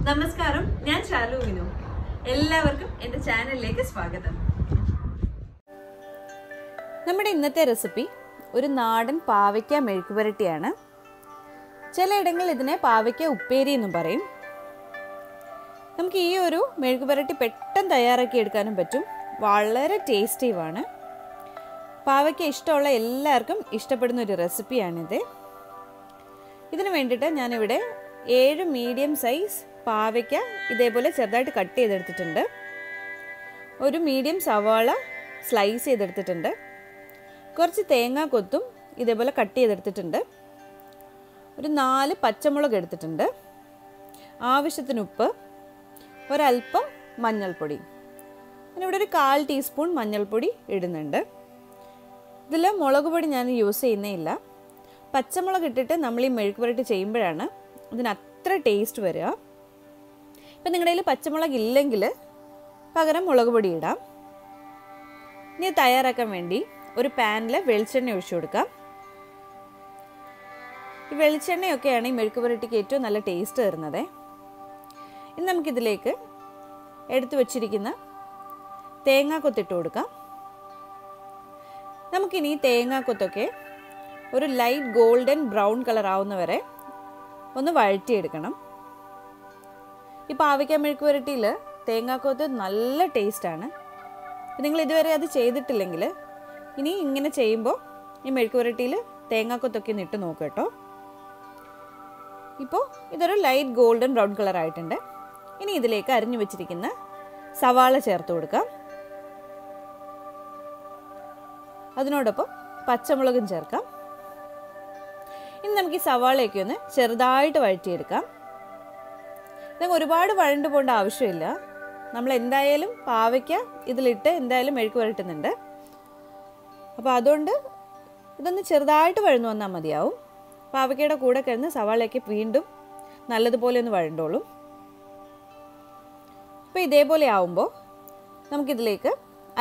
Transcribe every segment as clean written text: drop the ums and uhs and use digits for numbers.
നമസ്കാരം, ഞാൻ ഷാലു വിനു. എല്ലാവർക്കും എൻ്റെ ചാനലിലേക്ക് സ്വാഗതം. നമ്മുടെ ഇന്നത്തെ റെസിപ്പി ഒരു നാടൻ പാവയ്ക്ക മെഴുക്കുപുരട്ടിയാണ്. ചിലയിടങ്ങളിൽ ഇതിനെ പാവയ്ക്ക ഉപ്പേരി എന്നും പറയും. നമുക്ക് ഈ ഒരു മെഴുക്കുപുരട്ടി പെട്ടെന്ന് തയ്യാറാക്കി എടുക്കാനും പറ്റും. വളരെ ടേസ്റ്റിയുമാണ്. പാവയ്ക്ക ഇഷ്ടമുള്ള എല്ലാവർക്കും ഇഷ്ടപ്പെടുന്ന ഒരു റെസിപ്പിയാണിത്. ഇതിന് വേണ്ടിയിട്ട് ഞാനിവിടെ 7 മീഡിയം സൈസ് പാവയ്ക്ക ഇതേപോലെ ചെറുതായിട്ട് കട്ട് ചെയ്തെടുത്തിട്ടുണ്ട്. ഒരു മീഡിയം സവാള സ്ലൈസ് ചെയ്തെടുത്തിട്ടുണ്ട്. കുറച്ച് തേങ്ങാക്കൊത്തും ഇതേപോലെ കട്ട് ചെയ്തെടുത്തിട്ടുണ്ട്. ഒരു 4 പച്ചമുളക് എടുത്തിട്ടുണ്ട്. ആവശ്യത്തിന് ഉപ്പ്, ഒരൽപ്പം മഞ്ഞൾപ്പൊടി. ഞാനിവിടെ ഒരു 1/4 ടീസ്പൂൺ മഞ്ഞൾപ്പൊടി ഇടുന്നുണ്ട്. ഇതിൽ മുളക് പൊടി ഞാൻ യൂസ് ചെയ്യുന്നേയില്ല. പച്ചമുളക് ഇട്ടിട്ട് നമ്മൾ ഈ മെഴുക്കുപുരട്ടി ചെയ്യുമ്പോഴാണ് ഇതിന് അത്ര ടേസ്റ്റ് വരിക. ഇപ്പം നിങ്ങളുടെ കയ്യിൽ പച്ചമുളക് ഇല്ലെങ്കിൽ പകരം മുളക് പൊടി ഇടാം. ഇനി തയ്യാറാക്കാൻ വേണ്ടി ഒരു പാനിൽ വെളിച്ചെണ്ണ ഒഴിച്ചു കൊടുക്കാം. ഈ വെളിച്ചെണ്ണയൊക്കെയാണ് ഈ മെഴുക്കുപുരട്ടിക്ക് ഏറ്റവും നല്ല ടേസ്റ്റ് തരുന്നത്. ഇനി നമുക്കിതിലേക്ക് എടുത്തു വച്ചിരിക്കുന്ന തേങ്ങാക്കൊത്തിട്ട് കൊടുക്കാം. നമുക്കിനി ഈ തേങ്ങാക്കൊത്തൊക്കെ ഒരു ലൈറ്റ് ഗോൾഡൻ ബ്രൗൺ കളർ ആവുന്നവരെ ഒന്ന് വഴറ്റിയെടുക്കണം. ഈ പാവയ്ക്ക മെഴുക്കുപുരട്ടിയിൽ തേങ്ങാക്കൊത്ത് നല്ല ടേസ്റ്റാണ്. നിങ്ങൾ ഇതുവരെ അത് ചെയ്തിട്ടില്ലെങ്കിൽ ഇനി ഇങ്ങനെ ചെയ്യുമ്പോൾ ഈ മെഴുക്കുപുരട്ടിയിൽ തേങ്ങാക്കൊത്തൊക്കെ ഒന്ന് ഇട്ട് നോക്കുക കേട്ടോ. ഇപ്പോൾ ഇതൊരു ലൈറ്റ് ഗോൾഡൻ ബ്രൗൺ കളർ ആയിട്ടുണ്ട്. ഇനി ഇതിലേക്ക് അരിഞ്ഞു വെച്ചിരിക്കുന്ന സവാള ചേർത്ത് കൊടുക്കാം. അതിനോടൊപ്പം പച്ചമുളകും ചേർക്കാം. ഇനി നമുക്ക് ഈ സവാളയൊക്കെ ഒന്ന് ചെറുതായിട്ട് വഴറ്റിയെടുക്കാം. ഇതങ്ങ് ഒരുപാട് വഴണ്ടു പോകേണ്ട ആവശ്യമില്ല. നമ്മൾ എന്തായാലും പാവയ്ക്ക ഇതിലിട്ട് എന്തായാലും മെഴുക്ക് പുരട്ടുന്നുണ്ട്. അപ്പോൾ അതുകൊണ്ട് ഇതൊന്ന് ചെറുതായിട്ട് വഴന്നു വന്നാൽ മതിയാവും. പാവയ്ക്കയുടെ കൂടെ കിടന്ന് സവാളയൊക്കെ വീണ്ടും നല്ലതുപോലെ ഒന്ന് വഴണ്ടോളും. അപ്പോൾ ഇതേപോലെ ആവുമ്പോൾ നമുക്കിതിലേക്ക്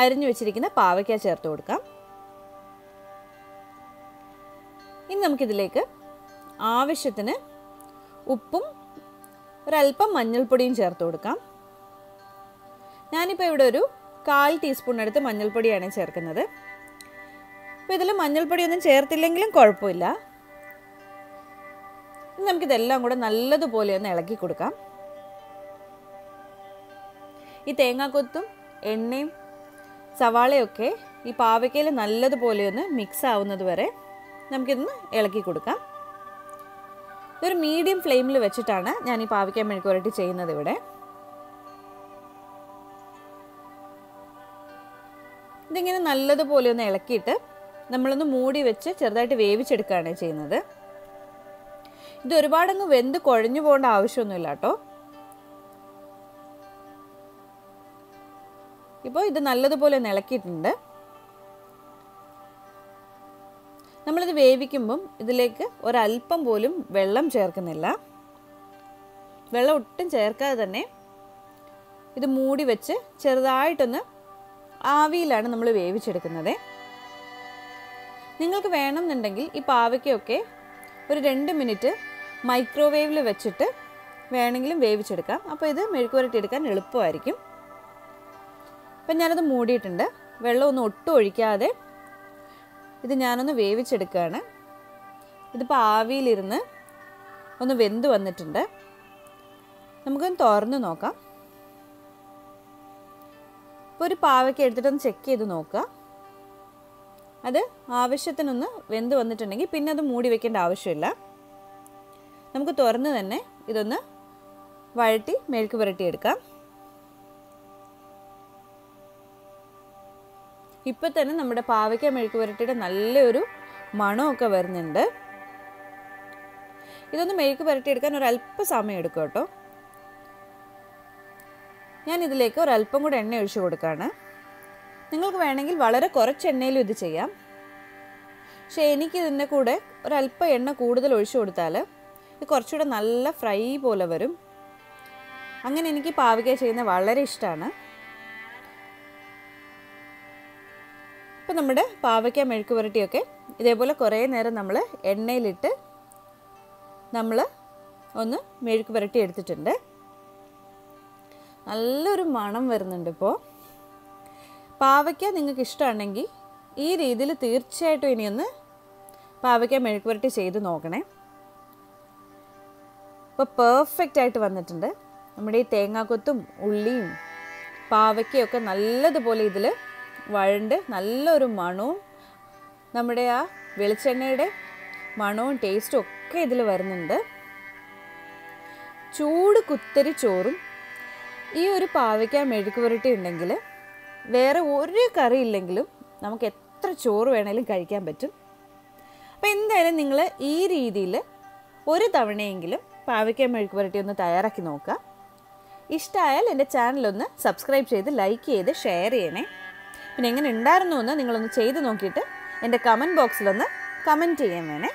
അരിഞ്ഞു വെച്ചിരിക്കുന്ന പാവയ്ക്ക ചേർത്ത് കൊടുക്കാം. ഇനി നമുക്കിതിലേക്ക് ആവശ്യത്തിന് ഉപ്പും ഒരൽപ്പം മഞ്ഞൾപ്പൊടിയും ചേർത്ത് കൊടുക്കാം. ഞാനിപ്പോൾ ഇവിടെ ഒരു 1/4 ടീസ്പൂൺ എടുത്ത് മഞ്ഞൾപ്പൊടിയാണ് ചേർക്കുന്നത്. അപ്പോൾ ഇതിൽ മഞ്ഞൾപ്പൊടിയൊന്നും ചേർത്തില്ലെങ്കിലും കുഴപ്പമില്ല. ഇനി നമുക്കിതെല്ലാം കൂടെ നല്ലതുപോലെ ഒന്ന് ഇളക്കി കൊടുക്കാം. ഈ തേങ്ങാക്കൊത്തും എണ്ണയും സവാളയൊക്കെ ഈ പാവയ്ക്കയിൽ നല്ലതുപോലെ ഒന്ന് മിക്സ് ആവുന്നത് വരെ നമുക്കിതൊന്ന് ഇളക്കി കൊടുക്കാം. ഇതൊരു മീഡിയം ഫ്ലെയിമിൽ വെച്ചിട്ടാണ് ഞാൻ ഈ പാവയ്ക്ക മെഴുക്കുപുരട്ടി ചെയ്യുന്നത്. ഇവിടെ ഇതിങ്ങനെ നല്ലതുപോലെ ഒന്ന് ഇളക്കിയിട്ട് നമ്മളൊന്ന് മൂടി വെച്ച് ചെറുതായിട്ട് വേവിച്ചെടുക്കുകയാണ് ചെയ്യുന്നത്. ഇത് ഒരുപാടങ്ങ് വെന്ത് കുഴഞ്ഞു പോകേണ്ട ആവശ്യമൊന്നുമില്ല കേട്ടോ. ഇപ്പോൾ ഇത് നല്ലതുപോലെ ഒന്ന് ഇളക്കിയിട്ടുണ്ട്. നമ്മളിത് വേവിക്കുമ്പം ഇതിലേക്ക് ഒരല്പം പോലും വെള്ളം ചേർക്കുന്നില്ല. വെള്ളം ഒട്ടും ചേർക്കാതെ തന്നെ ഇത് മൂടി വെച്ച് ചെറുതായിട്ടൊന്ന് ആവിയിലാണ് നമ്മൾ വേവിച്ചെടുക്കുന്നത്. നിങ്ങൾക്ക് വേണമെന്നുണ്ടെങ്കിൽ ഈ പാവയ്ക്കൊക്കെ ഒരു 2 മിനിറ്റ് മൈക്രോവേവിൽ വെച്ചിട്ട് വേണമെങ്കിലും വേവിച്ചെടുക്കാം. അപ്പോൾ ഇത് മെഴുക്കുപുരട്ടി എടുക്കാൻ എളുപ്പമായിരിക്കും. അപ്പം ഞാനത് മൂടിയിട്ടുണ്ട്. വെള്ളമൊന്നും ഒട്ടും ഒഴിക്കാതെ ഇത് ഞാനൊന്ന് വേവിച്ചെടുക്കുകയാണ്. ഇതിപ്പോൾ ആവിയിലിരുന്ന് ഒന്ന് വെന്ത് വന്നിട്ടുണ്ട്. നമുക്കൊന്ന് തുറന്ന് നോക്കാം. ഇപ്പോൾ ഒരു പാവയ്ക്ക എടുത്തിട്ടൊന്ന് ചെക്ക് ചെയ്ത് നോക്കുക. അത് ആവശ്യത്തിനൊന്ന് വെന്ത് വന്നിട്ടുണ്ടെങ്കിൽ പിന്നെ അത് മൂടി വെക്കേണ്ട ആവശ്യമില്ല. നമുക്ക് തുറന്ന് തന്നെ ഇതൊന്ന് വഴറ്റി മെഴുക്ക് പുരട്ടിയെടുക്കാം. ഇപ്പോൾ തന്നെ നമ്മുടെ പാവയ്ക്ക മെഴുക്ക് പുരട്ടിയുടെ നല്ലൊരു മണമൊക്കെ വരുന്നുണ്ട്. ഇതൊന്ന് മെഴുക്ക് പുരട്ടിയെടുക്കാൻ ഒരല്പം സമയം എടുക്കും കേട്ടോ. ഞാൻ ഇതിലേക്ക് ഒരല്പം കൂടെ എണ്ണ ഒഴിച്ചു കൊടുക്കുകയാണ്. നിങ്ങൾക്ക് വേണമെങ്കിൽ വളരെ കുറച്ച് എണ്ണയിലും ഇത് ചെയ്യാം. പക്ഷേ എനിക്ക് ഇതിൻ്റെ കൂടെ ഒരല്പം എണ്ണ കൂടുതൽ ഒഴിച്ചു കൊടുത്താൽ ഇത് കുറച്ചുകൂടെ നല്ല ഫ്രൈ പോലെ വരും. അങ്ങനെ എനിക്ക് പാവയ്ക്ക ചെയ്യുന്നത് വളരെ ഇഷ്ടമാണ്. അപ്പോൾ നമ്മുടെ പാവയ്ക്ക മെഴുക്ക് പുരട്ടിയൊക്കെ ഇതേപോലെ കുറേ നേരം നമ്മൾ എണ്ണയിലിട്ട് നമ്മൾ ഒന്ന് മെഴുക്ക് പുരട്ടി എടുത്തിട്ടുണ്ട്. നല്ലൊരു മണം വരുന്നുണ്ട് ഇപ്പോൾ. പാവയ്ക്ക നിങ്ങൾക്ക് ഇഷ്ടമാണെങ്കിൽ ഈ രീതിയിൽ തീർച്ചയായിട്ടും ഇനിയൊന്ന് പാവയ്ക്ക മെഴുക്ക് പുരട്ടി ചെയ്ത് നോക്കണേ. ഇപ്പോൾ പെർഫെക്റ്റ് ആയിട്ട് വന്നിട്ടുണ്ട്. നമ്മുടെ ഈ തേങ്ങാക്കൊത്തും ഉള്ളിയും പാവയ്ക്കയൊക്കെ നല്ലതുപോലെ ഇതിൽ വഴണ്ട് നല്ലൊരു മണവും നമ്മുടെ ആ വെളിച്ചെണ്ണയുടെ മണവും ടേസ്റ്റും ഒക്കെ ഇതിൽ വരുന്നുണ്ട്. ചൂട് കുത്തരി ചോറും ഈ ഒരു പാവയ്ക്ക മെഴുക്ക് പുരട്ടി ഉണ്ടെങ്കിൽ വേറെ ഒരു കറി ഇല്ലെങ്കിലും നമുക്ക് എത്ര ചോറ് വേണേലും കഴിക്കാൻ പറ്റും. അപ്പോൾ എന്തായാലും നിങ്ങൾ ഈ രീതിയിൽ ഒരു തവണയെങ്കിലും പാവയ്ക്ക മെഴുക്ക് പുരട്ടി ഒന്ന് തയ്യാറാക്കി നോക്കുക. ഇഷ്ടമായാൽ എൻ്റെ ചാനലൊന്ന് സബ്സ്ക്രൈബ് ചെയ്ത് ലൈക്ക് ചെയ്ത് ഷെയർ ചെയ്യണേ. പിന്നെ എങ്ങനെ ഉണ്ടായിരുന്നു എന്ന് നിങ്ങളൊന്ന് ചെയ്ത് നോക്കിയിട്ട് എൻ്റെ കമൻറ്റ് ബോക്സിലൊന്ന് കമൻറ്റ് ചെയ്യാൻ വേണേ.